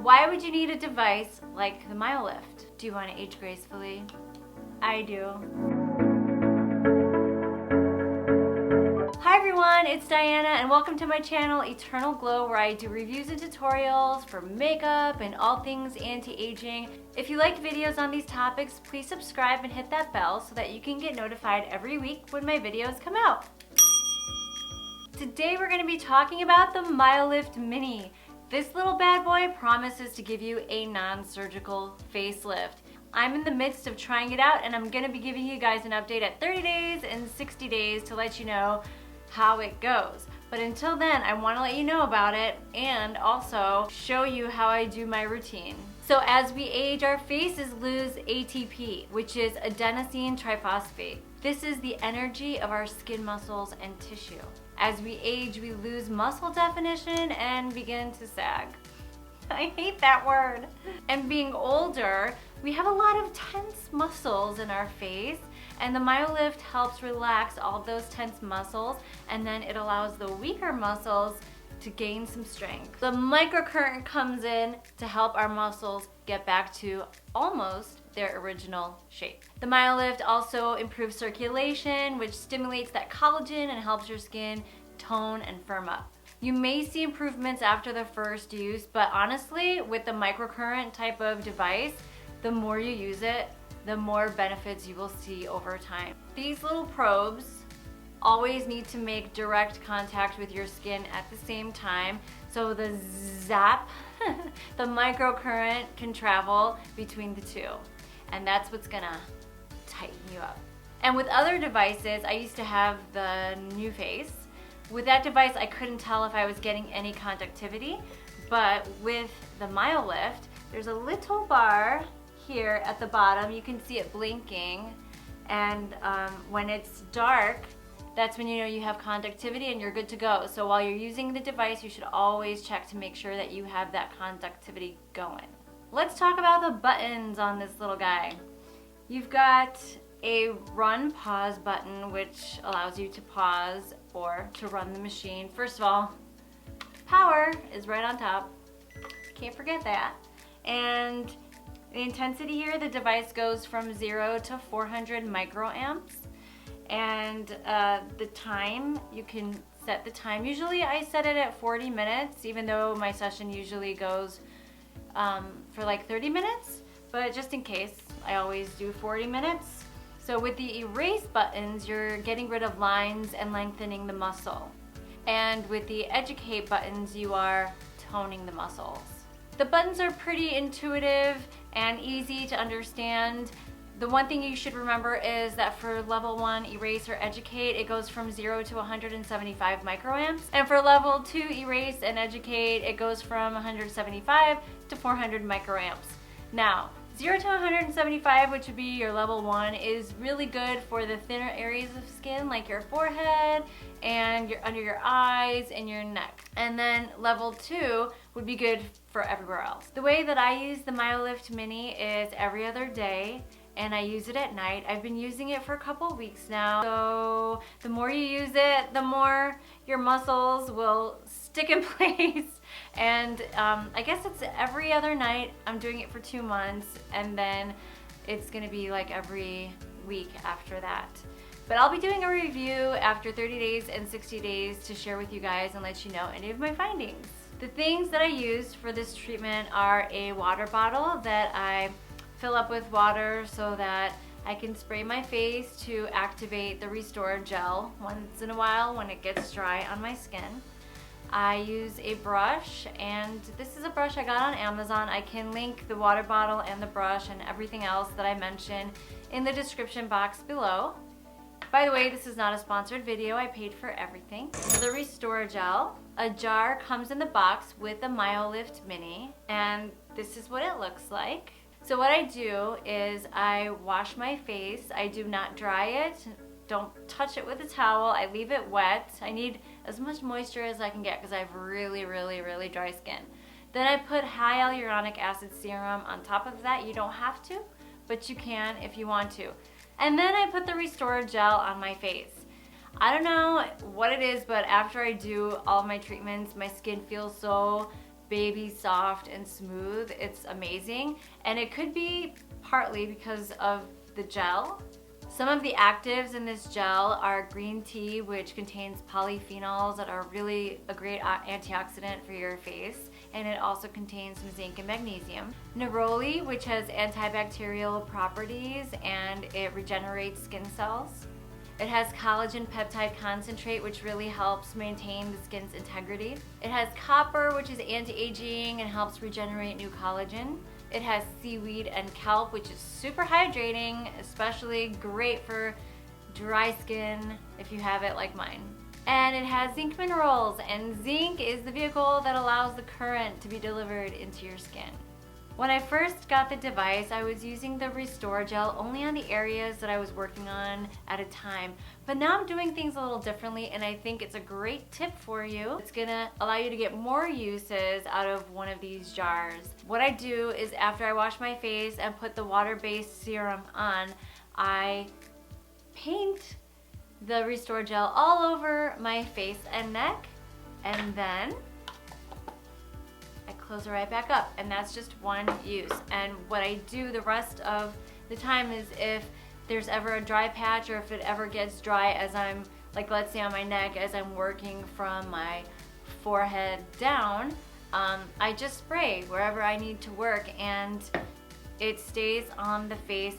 Why would you need a device like the Myolift? Do you want to age gracefully? I do. Hi everyone, it's Diana and welcome to my channel Eternal Glow, where I do reviews and tutorials for makeup and all things anti-aging. If you like videos on these topics, please subscribe and hit that bell so that you can get notified every week when my videos come out. Today we're going to be talking about the Myolift Mini. This little bad boy promises to give you a non-surgical facelift. I'm in the midst of trying it out and I'm going to be giving you guys an update at 30 days and 60 days to let you know how it goes. But until then, I want to let you know about it and also show you how I do my routine. So as we age, our faces lose ATP, which is adenosine triphosphate. This is the energy of our skin muscles and tissue. As we age, we lose muscle definition and begin to sag. I hate that word. And being older, we have a lot of tense muscles in our face, and the Myolift helps relax all those tense muscles, and then it allows the weaker muscles to gain some strength. The microcurrent comes in to help our muscles get back to almost their original shape. The Myolift also improves circulation, which stimulates that collagen and helps your skin tone and firm up. You may see improvements after the first use, but honestly, with the microcurrent type of device, the more you use it, the more benefits you will see over time. These little probes always need to make direct contact with your skin at the same time, so the zap, the microcurrent can travel between the two, and that's what's gonna tighten you up. And with other devices, I used to have the New Face. With that device, I couldn't tell if I was getting any conductivity, but with the Myolift, there's a little bar here at the bottom. You can see it blinking, and when it's dark, that's when you know you have conductivity and you're good to go. So while you're using the device, you should always check to make sure that you have that conductivity going. Let's talk about the buttons on this little guy. You've got a run pause button, which allows you to pause or to run the machine. First of all, power is right on top. Can't forget that. And the intensity here, the device goes from 0 to 400 microamps. And the time, you can set the time. Usually I set it at 40 minutes, even though my session usually goes for like 30 minutes. But just in case, I always do 40 minutes. So with the erase buttons, you're getting rid of lines and lengthening the muscle. And with the educate buttons, you are toning the muscles. The buttons are pretty intuitive and easy to understand. The one thing you should remember is that for level 1 erase or educate, it goes from 0 to 175 microamps. And for level 2 erase and educate, it goes from 175 to 400 microamps. Now, 0 to 175, which would be your level 1, is really good for the thinner areas of skin, like your forehead and under your eyes and your neck. And then level 2 would be good for everywhere else. The way that I use the Myolift Mini is every other day, and I use it at night. I've been using it for a couple weeks now. So the more you use it, the more your muscles will stick in place. And I guess it's every other night. I'm doing it for 2 months, and then it's gonna be like every week after that. But I'll be doing a review after 30 days and 60 days to share with you guys and let you know any of my findings. The things that I used for this treatment are a water bottle that I fill up with water so that I can spray my face to activate the Restore Gel once in a while when it gets dry on my skin. I use a brush, and this is a brush I got on Amazon. I can link the water bottle and the brush and everything else that I mentioned in the description box below. By the way, this is not a sponsored video. I paid for everything. The Restore Gel. A jar comes in the box with the Myolift Mini, and this is what it looks like. So what I do is I wash my face. I do not dry it. Don't touch it with a towel. I leave it wet. I need as much moisture as I can get because I have really, really, really dry skin. Then I put hyaluronic acid serum on top of that. You don't have to, but you can if you want to. And then I put the Restore Gel on my face. I don't know what it is, but after I do all of my treatments, my skin feels so baby soft and smooth. It's amazing, and it could be partly because of the gel. Some of the actives in this gel are green tea, which contains polyphenols that are really a great antioxidant for your face, and it also contains some zinc and magnesium. Neroli, which has antibacterial properties and it regenerates skin cells. It has collagen peptide concentrate, which really helps maintain the skin's integrity. It has copper, which is anti-aging and helps regenerate new collagen. It has seaweed and kelp, which is super hydrating, especially great for dry skin if you have it like mine. And it has zinc minerals, and zinc is the vehicle that allows the current to be delivered into your skin. When I first got the device, I was using the Restore Gel only on the areas that I was working on at a time. But now I'm doing things a little differently, and I think it's a great tip for you. It's gonna allow you to get more uses out of one of these jars. What I do is after I wash my face and put the water-based serum on, I paint the Restore Gel all over my face and neck, and then I close it right back up, and that's just one use. And what I do the rest of the time is if there's ever a dry patch, or if it ever gets dry as I'm, like let's say on my neck, as I'm working from my forehead down, I just spray wherever I need to work, and it stays on the face.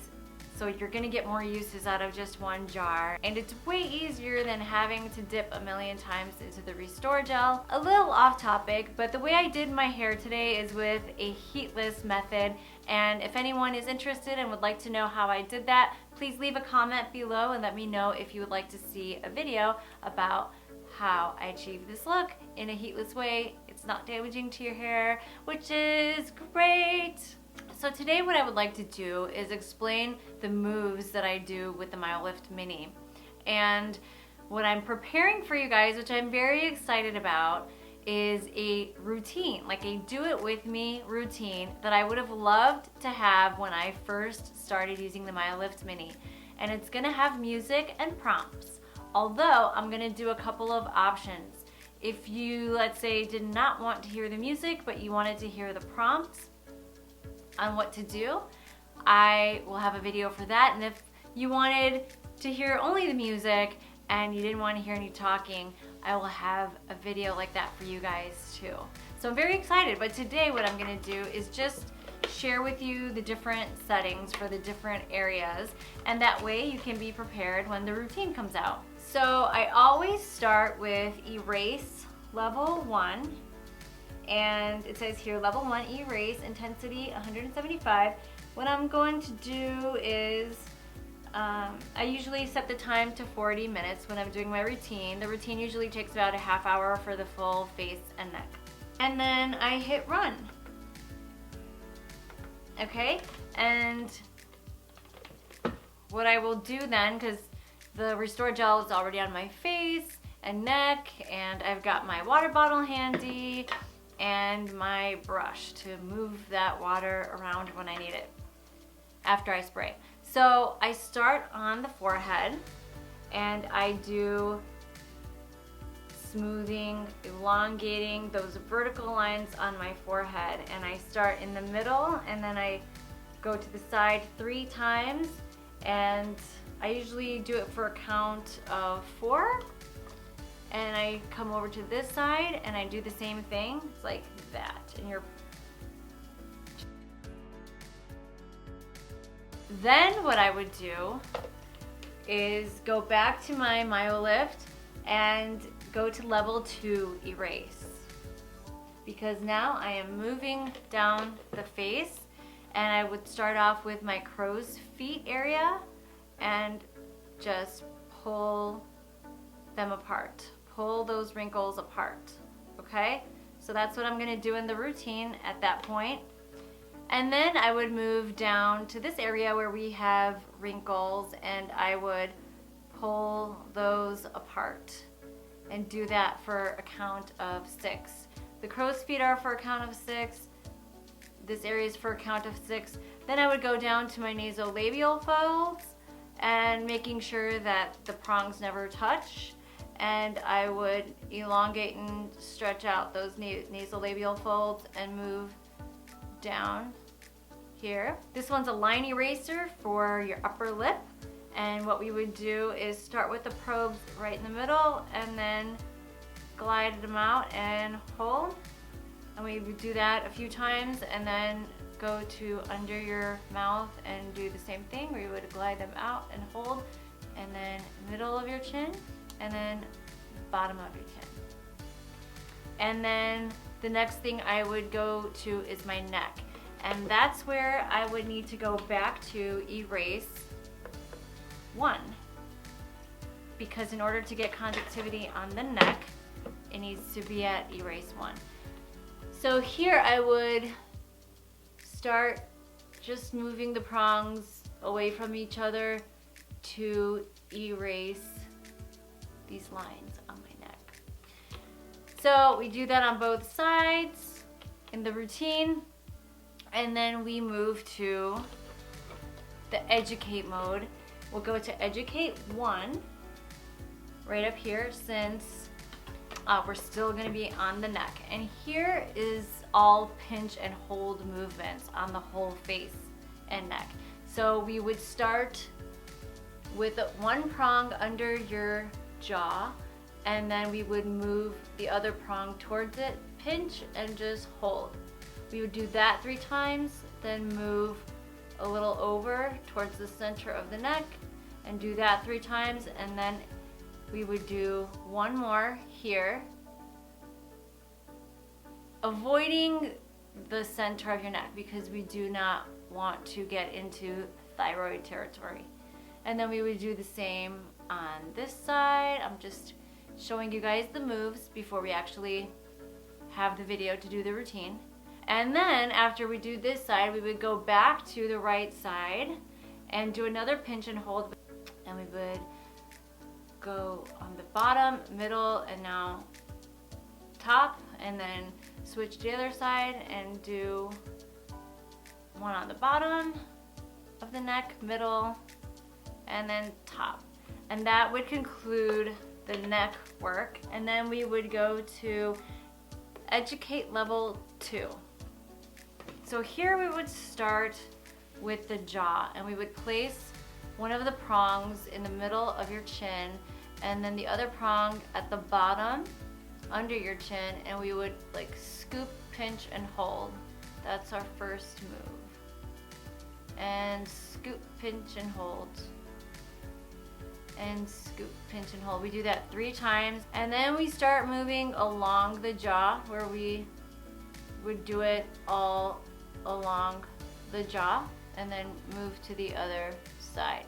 So you're gonna get more uses out of just one jar. And it's way easier than having to dip a million times into the Restore Gel. A little off topic, but the way I did my hair today is with a heatless method. And if anyone is interested and would like to know how I did that, please leave a comment below and let me know if you would like to see a video about how I achieved this look in a heatless way. It's not damaging to your hair, which is great. So today what I would like to do is explain the moves that I do with the Myolift Mini. And what I'm preparing for you guys, which I'm very excited about, is a routine, like a do it with me routine that I would have loved to have when I first started using the Myolift Mini. And it's gonna have music and prompts, although I'm gonna do a couple of options. If you, let's say, did not want to hear the music, but you wanted to hear the prompts on what to do, I will have a video for that. And if you wanted to hear only the music and you didn't want to hear any talking, I will have a video like that for you guys too. So I'm very excited, but today what I'm gonna do is just share with you the different settings for the different areas, and that way you can be prepared when the routine comes out. So I always start with Erase Level 1. And it says here, level 1, erase, intensity 175. What I'm going to do is, I usually set the time to 40 minutes when I'm doing my routine. The routine usually takes about a half hour for the full face and neck. And then I hit run. Okay, and what I will do then, because the Restore Gel is already on my face and neck, and I've got my water bottle handy, and my brush to move that water around when I need it after I spray. So I start on the forehead and I do smoothing, elongating those vertical lines on my forehead, and I start in the middle and then I go to the side 3 times, and I usually do it for a count of 4. And I come over to this side and I do the same thing. It's like that. And then what I would do is go back to my Myolift and go to level 2, erase. Because now I am moving down the face, and I would start off with my crow's feet area and just pull them apart. Pull those wrinkles apart, okay? So that's what I'm gonna do in the routine at that point. And then I would move down to this area where we have wrinkles, and I would pull those apart and do that for a count of 6. The crow's feet are for a count of 6. This area is for a count of 6. Then I would go down to my nasolabial folds and making sure that the prongs never touch. and I would elongate and stretch out those nasolabial folds and move down here. This one's a line eraser for your upper lip, and what we would do is start with the probes right in the middle and then glide them out and hold. And we would do that a few times and then go to under your mouth and do the same thing. We would glide them out and hold, and then middle of your chin and then bottom of your chin. And then the next thing I would go to is my neck. And that's where I would need to go back to erase 1. Because in order to get conductivity on the neck, it needs to be at erase 1. So here I would start just moving the prongs away from each other to erase these lines on my neck. So we do that on both sides in the routine, and then we move to the educate mode. We'll go to educate 1 right up here, since we're still going to be on the neck. And here is all pinch and hold movements on the whole face and neck. So we would start with 1 prong under your jaw, and then we would move the other prong towards it, pinch and just hold. We would do that 3 times, then move a little over towards the center of the neck and do that 3 times, and then we would do 1 more here, avoiding the center of your neck because we do not want to get into thyroid territory. And then we would do the same on this side. I'm just showing you guys the moves before we actually have the video to do the routine. And then after we do this side, we would go back to the right side and do another pinch and hold. And we would go on the bottom, middle, and now top, and then switch to the other side and do 1 on the bottom of the neck, middle, and then top. And that would conclude the neck work. And then we would go to educate level 2. So here we would start with the jaw, and we would place 1 of the prongs in the middle of your chin, and then the other prong at the bottom under your chin, and we would like scoop, pinch, and hold. That's our first move. And scoop, pinch, and hold. And scoop, pinch, and hold. We do that 3 times, and then we start moving along the jaw, where we would do it all along the jaw, and then move to the other side.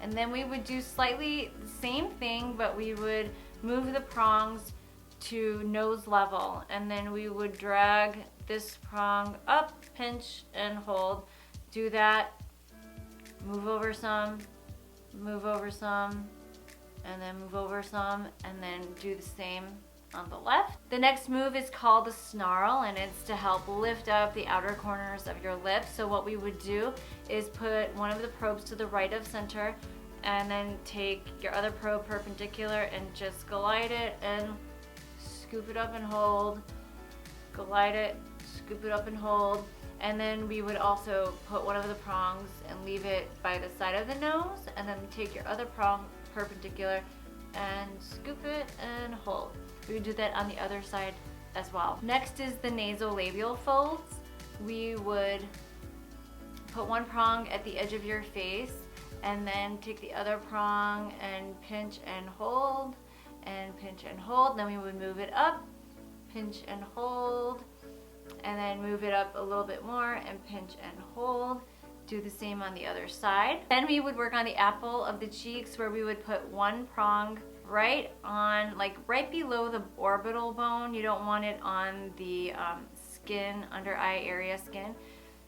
And then we would do slightly the same thing, but we would move the prongs to nose level, and then we would drag this prong up, pinch, and hold. Do that, move over some, and then move over some, and then do the same on the left. The next move is called the snarl, and it's to help lift up the outer corners of your lips. So what we would do is put 1 of the probes to the right of center, and then take your other probe perpendicular and just glide it and scoop it up and hold, glide it, scoop it up and hold. And then we would also put 1 of the prongs and leave it by the side of the nose, and then take your other prong perpendicular and scoop it and hold. We would do that on the other side as well. Next is the nasolabial folds. We would put 1 prong at the edge of your face, and then take the other prong and pinch and hold, and pinch and hold. Then we would move it up, pinch and hold, and then move it up a little bit more and pinch and hold. Do the same on the other side. Then we would work on the apple of the cheeks, where we would put 1 prong right on, like right below the orbital bone. You don't want it on the skin, under eye area skin.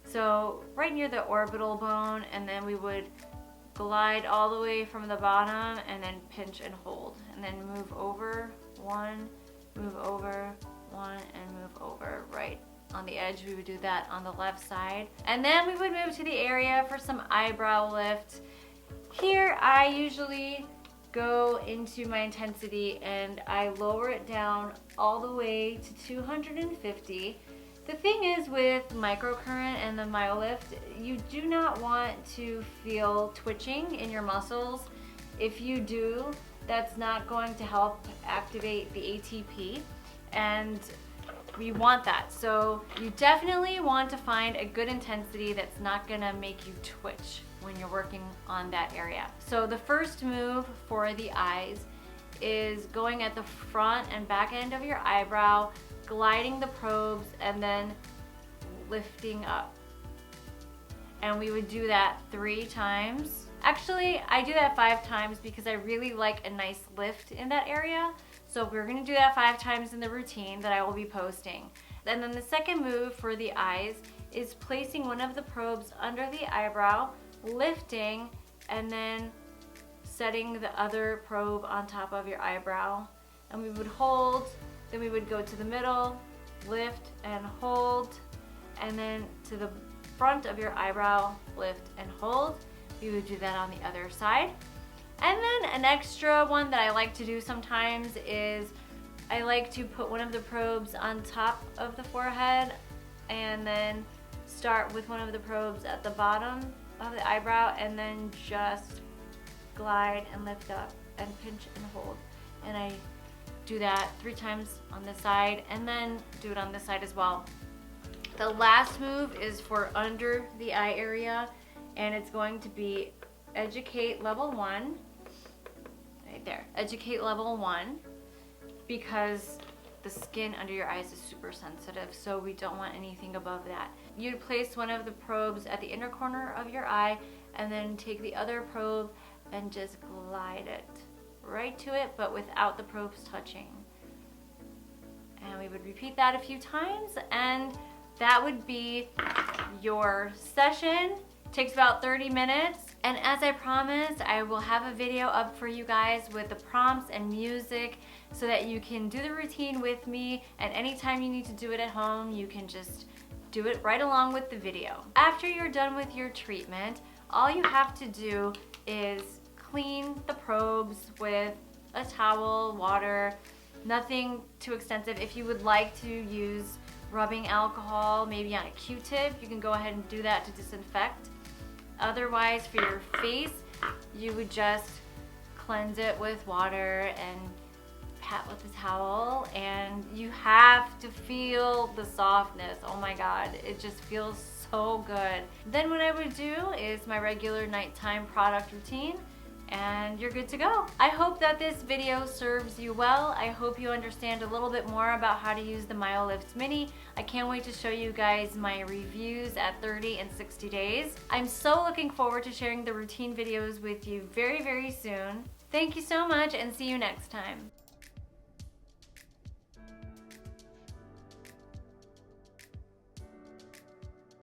So right near the orbital bone, and then we would glide all the way from the bottom and then pinch and hold, and then move over 1, move over 1, and move over right on the edge. We would do that on the left side. And then we would move to the area for some eyebrow lift. Here I usually go into my intensity and I lower it down all the way to 250. The thing is with microcurrent and the Myolift, you do not want to feel twitching in your muscles. If you do, that's not going to help activate the ATP, and we want that. So you definitely want to find a good intensity that's not gonna make you twitch when you're working on that area. So the first move for the eyes is going at the front and back end of your eyebrow, gliding the probes, and then lifting up. And we would do that 3 times. Actually, I do that 5 times because I really like a nice lift in that area. So we're gonna do that 5 times in the routine that I will be posting. And then the second move for the eyes is placing one of the probes under the eyebrow, lifting, and then setting the other probe on top of your eyebrow. And we would hold, then we would go to the middle, lift and hold, and then to the front of your eyebrow, lift and hold. We would do that on the other side. And then an extra one that I like to do sometimes is I like to put one of the probes on top of the forehead and then start with one of the probes at the bottom of the eyebrow and then just glide and lift up and pinch and hold. And I do that 3 times on this side and then do it on this side as well. The last move is for under the eye area, and it's going to be educate level 1. Right there, educate level 1, because the skin under your eyes is super sensitive, so we don't want anything above that. You'd place one of the probes at the inner corner of your eye and then take the other probe and just glide it right to it, but without the probes touching. And we would repeat that a few times, and that would be your session. Takes about 30 minutes, and as I promised, I will have a video up for you guys with the prompts and music so that you can do the routine with me, and anytime you need to do it at home, you can just do it right along with the video. After you're done with your treatment, all you have to do is clean the probes with a towel, water, nothing too extensive. If you would like to use rubbing alcohol, maybe on a Q-tip, you can go ahead and do that to disinfect. Otherwise, for your face, you would just cleanse it with water and pat with a towel, and you have to feel the softness. Oh my God, it just feels so good. Then what I would do is my regular nighttime product routine, and you're good to go. I hope that this video serves you well. I hope you understand a little bit more about how to use the Myolift Mini. I can't wait to show you guys my reviews at 30 and 60 days. I'm so looking forward to sharing the routine videos with you very, very soon. Thank you so much, and see you next time.